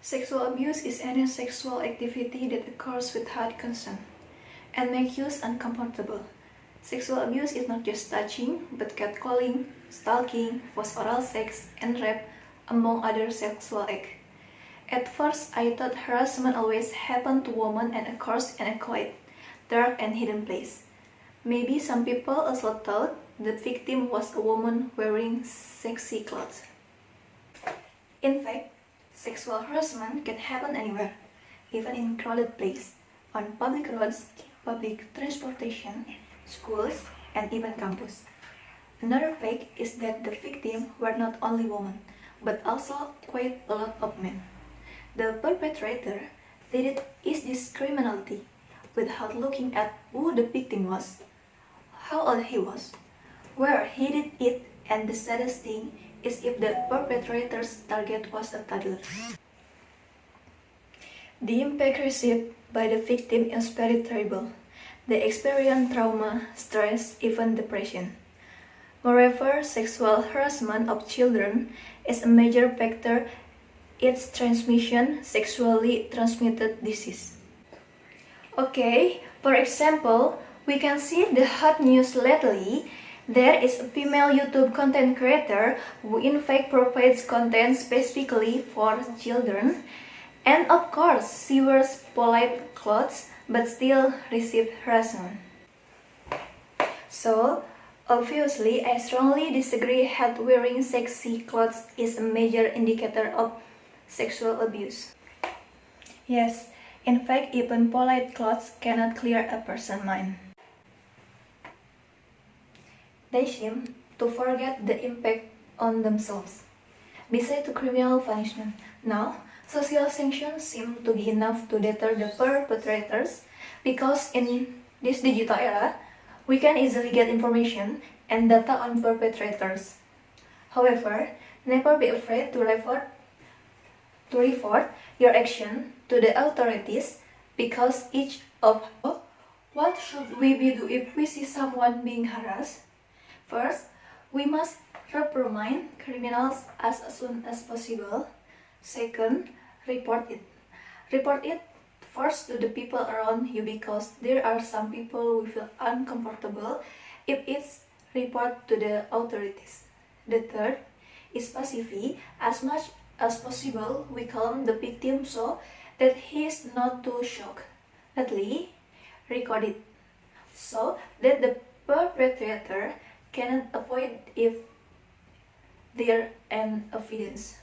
Sexual abuse is any sexual activity that occurs without consent and makes you uncomfortable. Sexual abuse is not just touching, but catcalling, stalking, forced oral sex, and rape, among other sexual acts. At first, I thought harassment always happened to women and occurs in a quiet, dark, and hidden place. Maybe some people also thought the victim was a woman wearing sexy clothes. In fact, sexual harassment can happen anywhere, even in crowded places, on public roads, public transportation, schools, and even campus. Another fact is that the victims were not only women, but also quite a lot of men. The perpetrator did it indiscriminately, without looking at who the victim was, how old he was, where he did it, and the saddest thing is if the perpetrator's target was a toddler. The impact received by the victim is very terrible. They experience trauma, stress, even depression. Moreover, sexual harassment of children is a major factor in its transmission, sexually transmitted disease. Okay, for example, we can see the hot news lately. There is a female YouTube content creator who in fact provides content specifically for children, and of course she wears polite clothes but still received harassment. So, obviously I strongly disagree that wearing sexy clothes is a major indicator of sexual abuse. Yes, in fact even polite clothes cannot clear a person's mind. They seem to forget the impact on themselves. Besides the criminal punishment, now social sanctions seem to be enough to deter the perpetrators, because in this digital era, we can easily get information and data on perpetrators. However, never be afraid to report your action to the authorities, because each of us, what should we do if we see someone being harassed? First, we must reprimand criminals as soon as possible. Second, report it. Report it first to the people around you, because there are some people who feel uncomfortable if it's reported to the authorities. The third is pacify. As much as possible, we calm the victim so that he is not too shocked. Thirdly, record it so that the perpetrator cannot avoid if there is evidence.